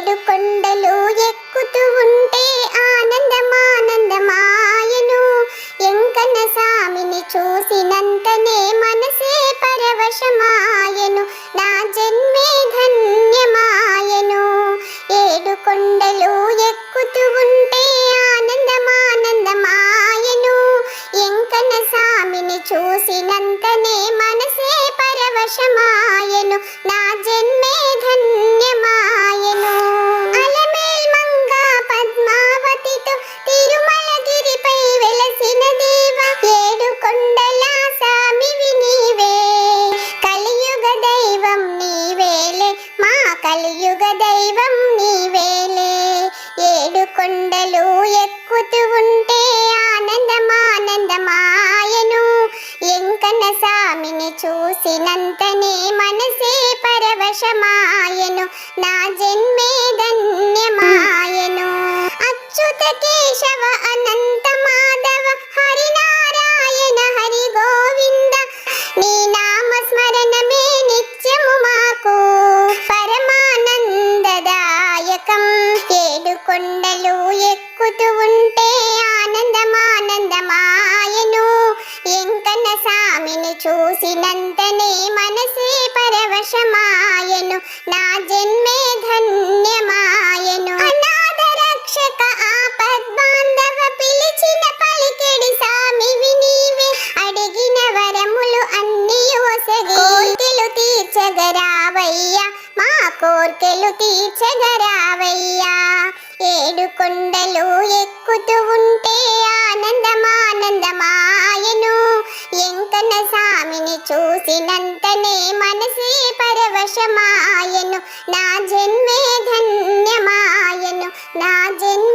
ఏడు కొండలు ఎక్కుతూ ఉంటే ఆనందమానందమాయను. ఎంకన్న స్వామిని చూసినంతనే మనసే పరవశమాయను. నా జన్మే ధన్యమాయను. ఏడు కొండలు ఎక్కుతూ ఉంటే ఆనందమానందమాయను. ఎంకన్న స్వామిని చూసినంతనే మనసే పరవశమాయను. నా జన్మే ధన్యమాయను. అలమేల్ మంగ పద్మావతితో తిరుమలగిరిపై వెలసిన దేవ, ఏడు కొండల స్వామివి నీవే. కలియుగ దైవం నీవేలే, మా కలియుగ దైవం నీవేలే. ఏడు కొండలు ఎక్కుతూ ఉంటే ఆనందమానందమాయను. ఎంకన్న స్వామిని చూసినంతనే మనసే పరవశమాయను. నా జన్మే ధన్యమాయను. అచ్యుత కేశవ అనంత మాధవ హరినారాయణ హరి గోవింద, నీ నామ స్మరణమే నిత్యము మాకు పరమానందదాయకం. ఏడు కొండలు ఎక్కుతూ ఉంటే ఆనందమానందమాయను. ఎంకన్న స్వామిని చూసినంతనే మనసే పరవశమాయను. నా జన్మే ధన్యమాయను. అనాథ రక్షక ఆపద్బాంధవ పిలిచిన పలికెడి స్వామివి నీవే. అడిగిన వరములు అన్ని ఒసగి కోర్కెలు తీర్చగరావయ్యా, మా కోర్కెలు తీర్చగరావయ్యా. ఏడు కొండలు ఎక్కుతూ ఉంటే ఆనందమానందమాయను. ఎంకన్న స్వామిని చూసినంతనే మనసే పరవశమాయను. నా జన్మే ధన్యమాయను. నా జన్మ